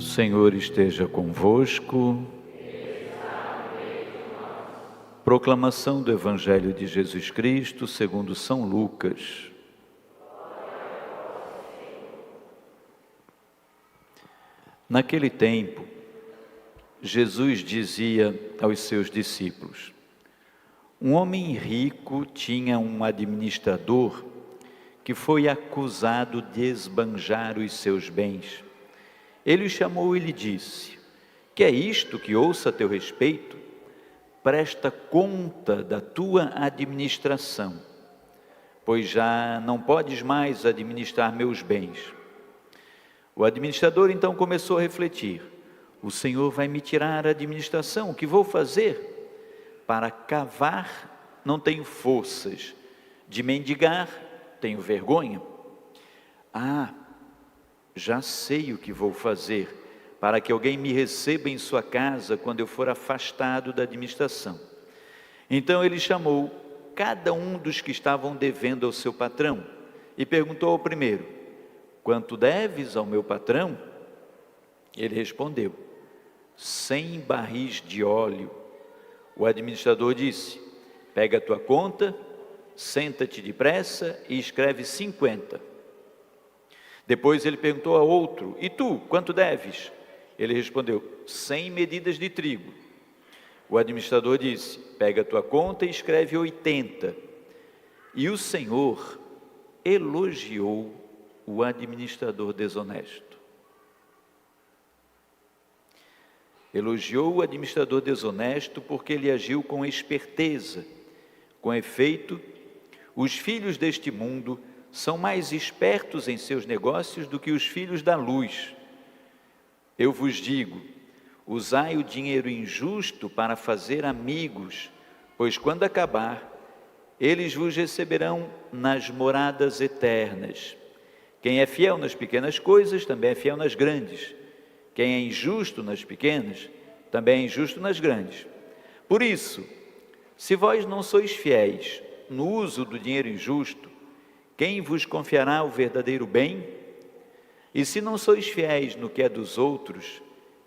Senhor esteja convosco. Proclamação do Evangelho de Jesus Cristo segundo São Lucas. Naquele tempo, Jesus dizia aos seus discípulos: um homem rico tinha um administrador que foi acusado de esbanjar os seus bens. Ele o chamou e lhe disse: que é isto que ouço a teu respeito? Presta conta da tua administração, pois já não podes mais administrar meus bens. O administrador então começou a refletir: o Senhor vai me tirar a administração, o que vou fazer? Para cavar não tenho forças, de mendigar tenho vergonha. Já sei o que vou fazer, para que alguém me receba em sua casa quando eu for afastado da administração. Então ele chamou cada um dos que estavam devendo ao seu patrão e perguntou ao primeiro: quanto deves ao meu patrão? Ele respondeu: 100 barris de óleo. O administrador disse: pega a tua conta, senta-te depressa e escreve 50. Depois ele perguntou a outro: e tu, quanto deves? Ele respondeu: 100 medidas de trigo. O administrador disse: pega a tua conta e escreve 80. E o Senhor elogiou o administrador desonesto. Elogiou o administrador desonesto porque ele agiu com esperteza. Com efeito, os filhos deste mundo são mais espertos em seus negócios do que os filhos da luz. Eu vos digo: usai o dinheiro injusto para fazer amigos, pois quando acabar, eles vos receberão nas moradas eternas. Quem é fiel nas pequenas coisas, também é fiel nas grandes. Quem é injusto nas pequenas, também é injusto nas grandes. Por isso, se vós não sois fiéis no uso do dinheiro injusto, quem vos confiará o verdadeiro bem? E se não sois fiéis no que é dos outros,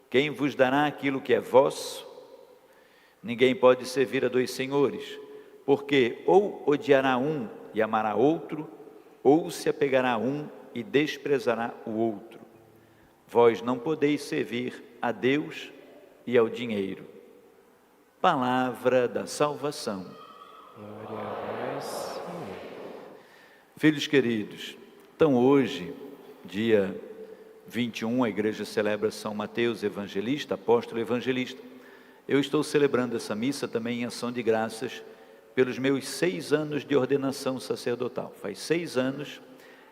quem vos dará aquilo que é vosso? Ninguém pode servir a dois senhores, porque ou odiará um e amará outro, ou se apegará a um e desprezará o outro. Vós não podeis servir a Deus e ao dinheiro. Palavra da salvação. Glória a vós, Senhor. Filhos queridos, então hoje, dia 21, a igreja celebra São Mateus Evangelista, apóstolo evangelista. Eu estou celebrando essa missa também em ação de graças pelos meus 6 anos de ordenação sacerdotal. Faz 6 anos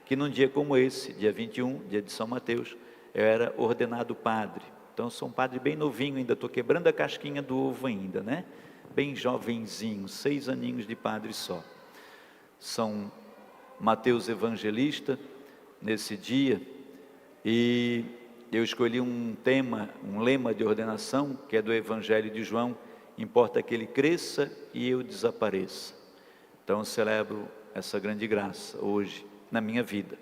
que num dia como esse, dia 21, dia de São Mateus, eu era ordenado padre. Então eu sou um padre bem novinho, ainda estou quebrando a casquinha do ovo ainda, né? Bem jovenzinho, 6 aninhos de padre só. São Mateus Evangelista, nesse dia, e eu escolhi um lema de ordenação, que é do Evangelho de João: importa que ele cresça e eu desapareça. Então eu celebro essa grande graça hoje, na minha vida.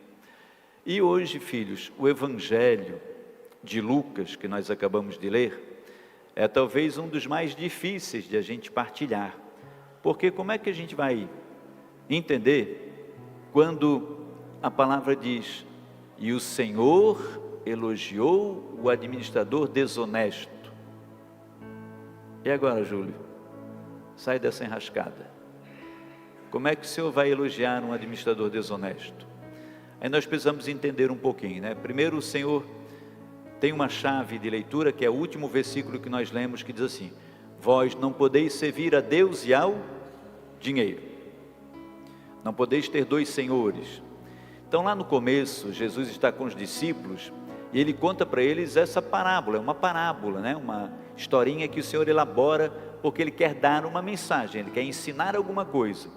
E hoje, filhos, o Evangelho de Lucas, que nós acabamos de ler, é talvez um dos mais difíceis de a gente partilhar, porque como é que a gente vai entender quando a palavra diz: e o Senhor elogiou o administrador desonesto? E agora, Júlio? Sai dessa enrascada. Como é que o Senhor vai elogiar um administrador desonesto? Aí nós precisamos entender um pouquinho, né? Primeiro, o Senhor tem uma chave de leitura, que é o último versículo que nós lemos, que diz assim: vós não podeis servir a Deus e ao dinheiro. Não podeis ter 2 senhores. Então lá no começo, Jesus está com os discípulos e ele conta para eles essa parábola. É uma parábola, né? Uma historinha que o Senhor elabora porque ele quer dar uma mensagem, ele quer ensinar alguma coisa.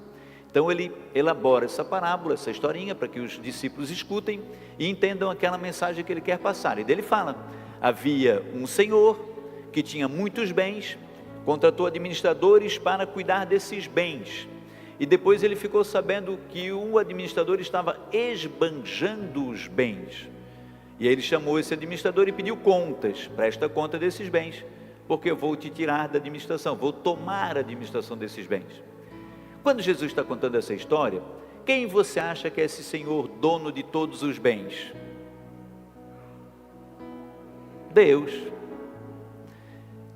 Então ele elabora essa parábola, essa historinha, para que os discípulos escutem e entendam aquela mensagem que ele quer passar. E dele fala: havia um senhor que tinha muitos bens, contratou administradores para cuidar desses bens. E depois ele ficou sabendo que o administrador estava esbanjando os bens. E aí ele chamou esse administrador e pediu contas. Presta conta desses bens, porque eu vou te tirar da administração, vou tomar a administração desses bens. Quando Jesus está contando essa história, quem você acha que é esse Senhor, dono de todos os bens? Deus.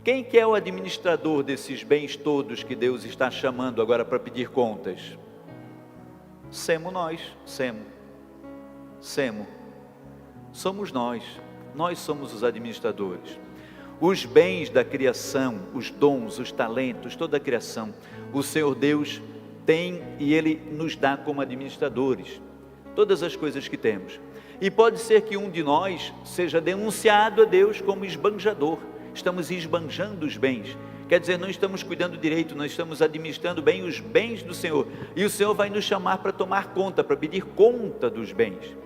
Quem que é o administrador desses bens todos que Deus está chamando agora para pedir contas? Semo nós, Semo. Somos nós somos os administradores. Os bens da criação, os dons, os talentos, toda a criação, o Senhor Deus tem e Ele nos dá como administradores, todas as coisas que temos. E pode ser que um de nós seja denunciado a Deus como esbanjador, estamos esbanjando os bens, quer dizer, não estamos cuidando direito, não estamos administrando bem os bens do Senhor, e o Senhor vai nos chamar para tomar conta, para pedir conta dos bens,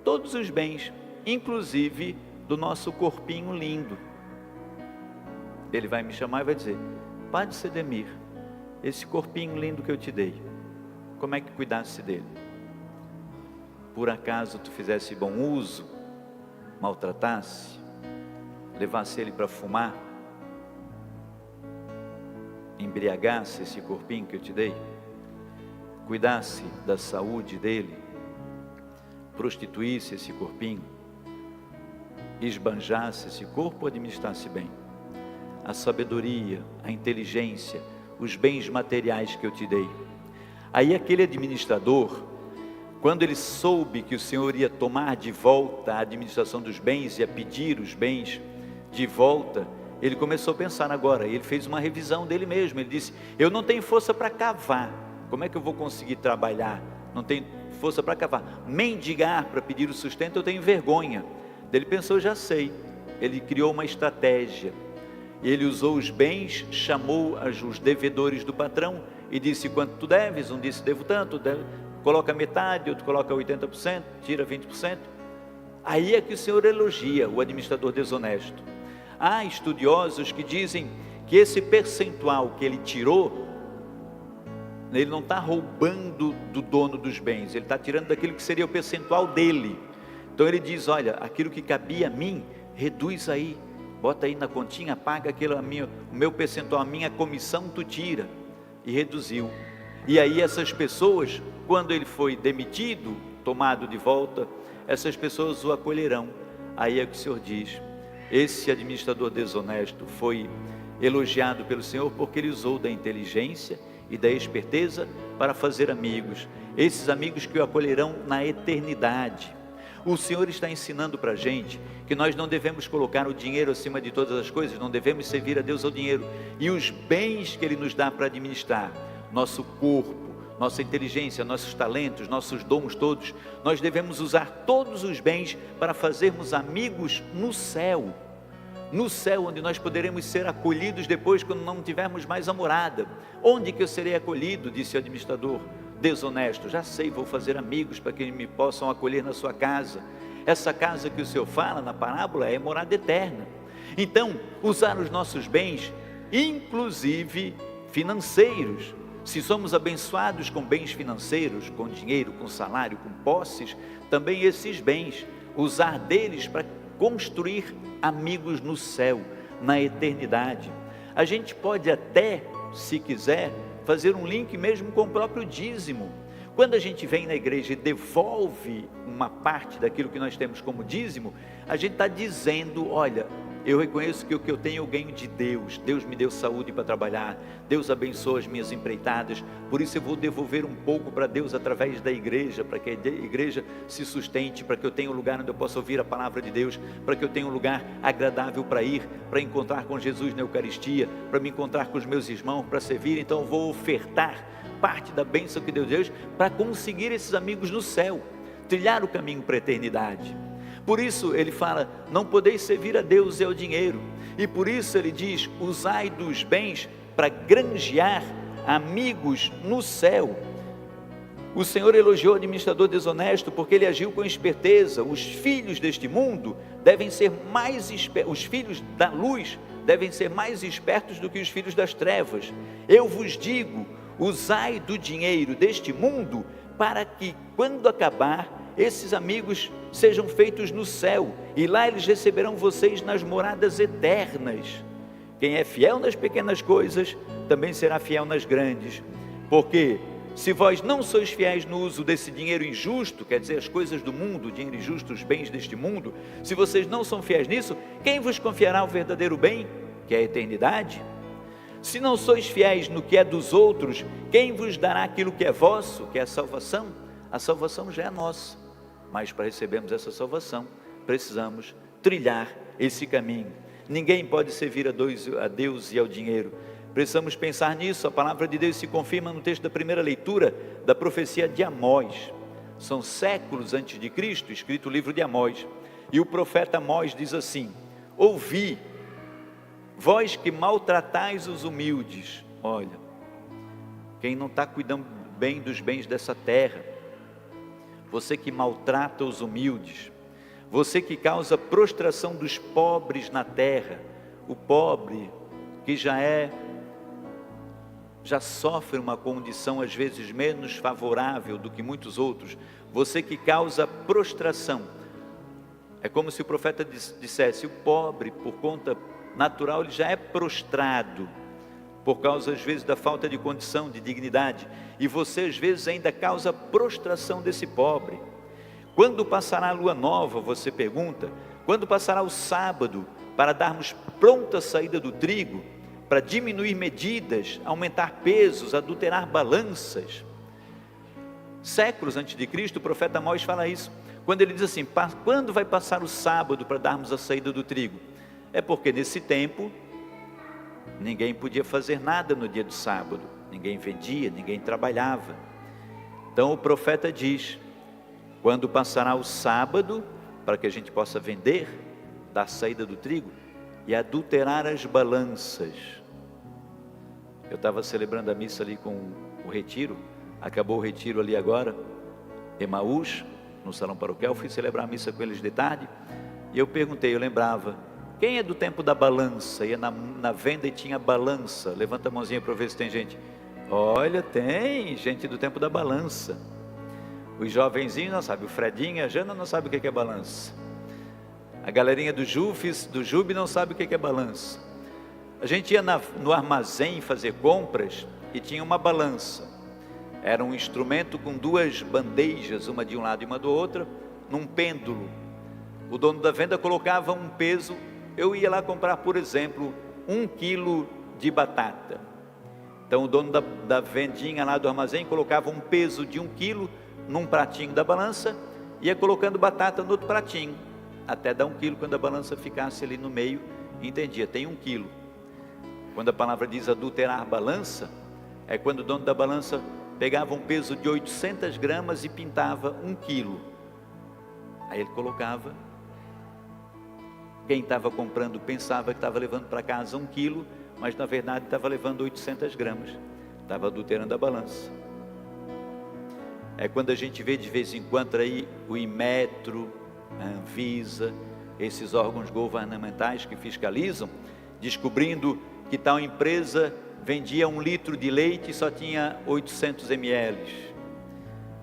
todos os bens, inclusive do nosso corpinho lindo. Ele vai me chamar e vai dizer: Padre Sedemir, esse corpinho lindo que eu te dei, como é que cuidasse dele? Por acaso tu fizesse bom uso, maltratasse, levasse ele para fumar, embriagasse esse corpinho que eu te dei, cuidasse da saúde dele, prostituísse esse corpinho, esbanjasse esse corpo, administrasse bem a sabedoria, a inteligência, os bens materiais que eu te dei. Aí aquele administrador, quando ele soube que o Senhor ia tomar de volta a administração dos bens, ia pedir os bens de volta, ele começou a pensar agora, ele fez uma revisão dele mesmo, ele disse: eu não tenho força para cavar, como é que eu vou conseguir trabalhar? Não tenho força para cavar, mendigar para pedir o sustento, eu tenho vergonha. Ele pensou: já sei. Ele criou uma estratégia, ele usou os bens, chamou os devedores do patrão e disse: quanto tu deves? Um disse: devo tanto, coloca metade, outro coloca 80%, tira 20%. Aí é que o Senhor elogia o administrador desonesto. Há estudiosos que dizem que esse percentual que ele tirou, ele não está roubando do dono dos bens, ele está tirando daquilo que seria o percentual dele. Então ele diz: olha, aquilo que cabia a mim, reduz aí, bota aí na continha, paga aquilo, o meu percentual, a minha comissão tu tira. E reduziu. E aí essas pessoas, quando ele foi demitido, tomado de volta, essas pessoas o acolherão. Aí é que o Senhor diz: esse administrador desonesto foi elogiado pelo Senhor porque ele usou da inteligência e da esperteza para fazer amigos, esses amigos que o acolherão na eternidade. O Senhor está ensinando para a gente que nós não devemos colocar o dinheiro acima de todas as coisas, não devemos servir a Deus ao dinheiro, e os bens que Ele nos dá para administrar, nosso corpo, nossa inteligência, nossos talentos, nossos dons todos, nós devemos usar todos os bens para fazermos amigos no céu, onde nós poderemos ser acolhidos depois, quando não tivermos mais a morada. Onde que eu serei acolhido? Disse o administrador desonesto: já sei, vou fazer amigos para que me possam acolher na sua casa. Essa casa que o Senhor fala na parábola é morada eterna. Então, usar os nossos bens, inclusive financeiros, se somos abençoados com bens financeiros, com dinheiro, com salário, com posses, também esses bens, usar deles para construir amigos no céu, na eternidade. A gente pode até, se quiser, fazer um link mesmo com o próprio dízimo. Quando a gente vem na igreja e devolve uma parte daquilo que nós temos como dízimo, a gente está dizendo: olha, eu reconheço que o que eu tenho eu ganho de Deus, Deus me deu saúde para trabalhar, Deus abençoa as minhas empreitadas, por isso eu vou devolver um pouco para Deus através da igreja, para que a igreja se sustente, para que eu tenha um lugar onde eu possa ouvir a palavra de Deus, para que eu tenha um lugar agradável para ir, para encontrar com Jesus na Eucaristia, para me encontrar com os meus irmãos, para servir. Então eu vou ofertar parte da bênção que Deus deu para conseguir esses amigos no céu, trilhar o caminho para a eternidade. Por isso ele fala: não podeis servir a Deus e ao dinheiro. E por isso ele diz: usai dos bens para granjear amigos no céu. O Senhor elogiou o administrador desonesto porque ele agiu com esperteza. Os filhos deste mundo devem ser mais espertos, os filhos da luz devem ser mais espertos do que os filhos das trevas. Eu vos digo: usai do dinheiro deste mundo para que, quando acabar, esses amigos sejam feitos no céu, e lá eles receberão vocês nas moradas eternas. Quem é fiel nas pequenas coisas, também será fiel nas grandes. Porque se vós não sois fiéis no uso desse dinheiro injusto, quer dizer, as coisas do mundo, o dinheiro injusto, os bens deste mundo, se vocês não são fiéis nisso, quem vos confiará o verdadeiro bem, que é a eternidade? Se não sois fiéis no que é dos outros, quem vos dará aquilo que é vosso, que é a salvação? A salvação já é nossa, mas para recebermos essa salvação, precisamos trilhar esse caminho. Ninguém pode servir a Deus e ao dinheiro. Precisamos pensar nisso. A palavra de Deus se confirma no texto da primeira leitura da profecia de Amós. São séculos antes de Cristo, escrito o livro de Amós. E o profeta Amós diz assim: ouvi, vós que maltratais os humildes. Olha, quem não está cuidando bem dos bens dessa terra, você que maltrata os humildes, você que causa prostração dos pobres na terra, o pobre que já sofre uma condição às vezes menos favorável do que muitos outros, você que causa prostração. É como se o profeta dissesse: o pobre, por conta natural, ele já é prostrado, por causa às vezes da falta de condição, de dignidade, e você às vezes ainda causa prostração desse pobre. Quando passará a lua nova, você pergunta? Quando passará o sábado, para darmos pronta saída do trigo, para diminuir medidas, aumentar pesos, adulterar balanças? Séculos antes de Cristo, o profeta Amós fala isso, quando ele diz assim: quando vai passar o sábado para darmos a saída do trigo? É porque nesse tempo, ninguém podia fazer nada no dia do sábado, ninguém vendia, ninguém trabalhava. Então o profeta diz: quando passará o sábado, para que a gente possa vender, dar saída do trigo e adulterar as balanças. Eu estava celebrando a missa ali com o retiro, acabou o retiro ali agora, Emaús, no salão paroquial, fui celebrar a missa com eles de tarde, e eu perguntei, eu lembrava, quem é do tempo da balança? Ia na venda e tinha balança. Levanta a mãozinha para ver se tem gente. Olha, tem gente do tempo da balança. Os jovenzinhos não sabem, o Fredinho e a Jana não sabem o que é balança. A galerinha do Jube não sabe o que é balança. A gente ia no armazém fazer compras e tinha uma balança. Era um instrumento com duas bandejas, uma de um lado e uma do outro, num pêndulo. O dono da venda colocava um peso. Eu ia lá comprar, por exemplo, 1 quilo de batata. Então o dono da vendinha lá do armazém colocava um peso de 1 quilo num pratinho da balança, ia colocando batata no outro pratinho, até dar 1 quilo. Quando a balança ficasse ali no meio, entendia, tem 1 quilo. Quando a palavra diz adulterar balança, é quando o dono da balança pegava um peso de 800 gramas e pintava 1 quilo. Aí ele colocava. Quem estava comprando pensava que estava levando para casa 1 quilo, mas na verdade estava levando 800 gramas, estava adulterando a balança. É quando a gente vê de vez em quando aí o Inmetro, a Anvisa, esses órgãos governamentais que fiscalizam, descobrindo que tal empresa vendia 1 litro de leite e só tinha 800 ml,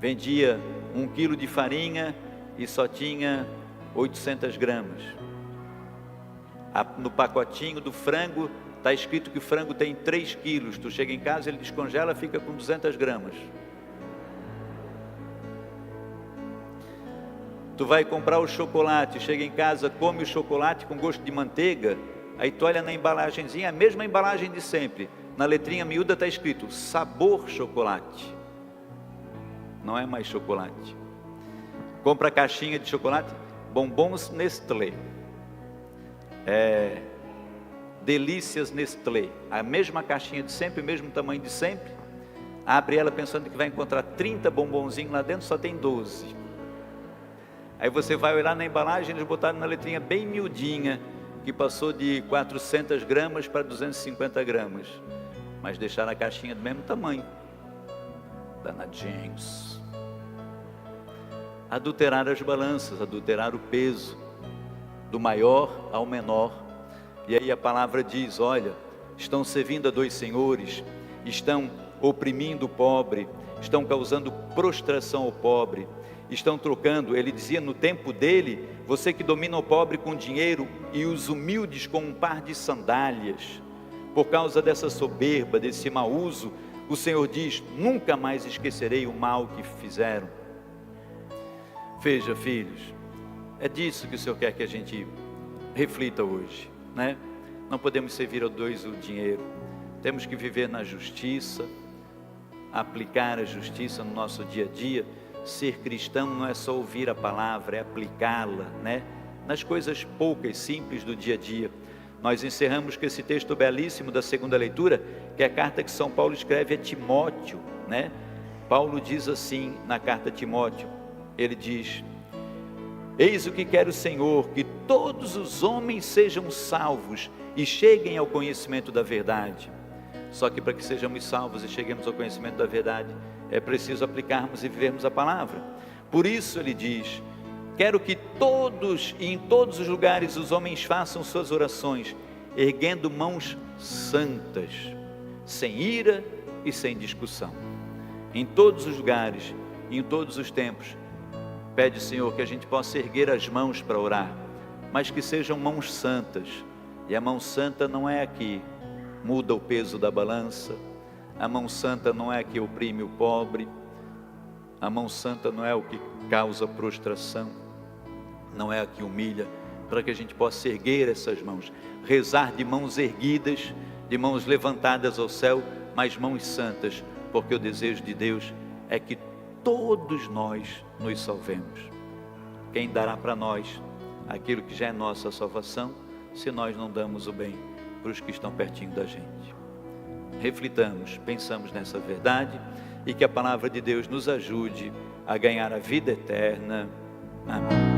vendia 1 quilo de farinha e só tinha 800 gramas. No pacotinho do frango está escrito que o frango tem 3 quilos, tu chega em casa, ele descongela, fica com 200 gramas. Tu vai comprar o chocolate, chega em casa, come o chocolate com gosto de manteiga, aí tu olha na embalagenzinha, a mesma embalagem de sempre, na letrinha miúda está escrito sabor chocolate, não é mais chocolate. Compra a caixinha de chocolate, bombons Nestlé, delícias Nestlé, a mesma caixinha de sempre, o mesmo tamanho de sempre, abre ela pensando que vai encontrar 30 bombonzinhos lá dentro, só tem 12. Aí você vai olhar na embalagem, eles botaram na letrinha bem miudinha, que passou de 400 gramas para 250 gramas, mas deixaram a caixinha do mesmo tamanho, danadinhos. Adulterar as balanças, adulterar o peso, do maior ao menor. E aí a palavra diz, olha, estão servindo a 2 senhores, estão oprimindo o pobre, estão causando prostração ao pobre, estão trocando. Ele dizia no tempo dele: você que domina o pobre com dinheiro e os humildes com um par de sandálias. Por causa dessa soberba, desse mau uso, o Senhor diz: nunca mais esquecerei o mal que fizeram. Veja, filhos, é disso que o Senhor quer que a gente reflita hoje, né? Não podemos servir a dois o dinheiro. Temos que viver na justiça, aplicar a justiça no nosso dia a dia. Ser cristão não é só ouvir a palavra, é aplicá-la, né? Nas coisas poucas, simples do dia a dia. Nós encerramos com esse texto belíssimo da segunda leitura, que é a carta que São Paulo escreve a Timóteo, né? Paulo diz assim na carta a Timóteo, ele diz: eis o que quer o Senhor, que todos os homens sejam salvos e cheguem ao conhecimento da verdade. Só que para que sejamos salvos e cheguemos ao conhecimento da verdade, é preciso aplicarmos e vivermos a palavra. Por isso ele diz: quero que todos e em todos os lugares os homens façam suas orações, erguendo mãos santas, sem ira e sem discussão. Em todos os lugares e em todos os tempos, pede, Senhor, que a gente possa erguer as mãos para orar, mas que sejam mãos santas. E a mão santa não é a que muda o peso da balança, a mão santa não é a que oprime o pobre, a mão santa não é o que causa prostração, não é a que humilha, para que a gente possa erguer essas mãos, rezar de mãos erguidas, de mãos levantadas ao céu, mas mãos santas, porque o desejo de Deus é que todos nós nos salvemos. Quem dará para nós aquilo que já é nossa salvação, se nós não damos o bem para os que estão pertinho da gente? Reflitamos, pensamos nessa verdade e que a palavra de Deus nos ajude a ganhar a vida eterna. Amém.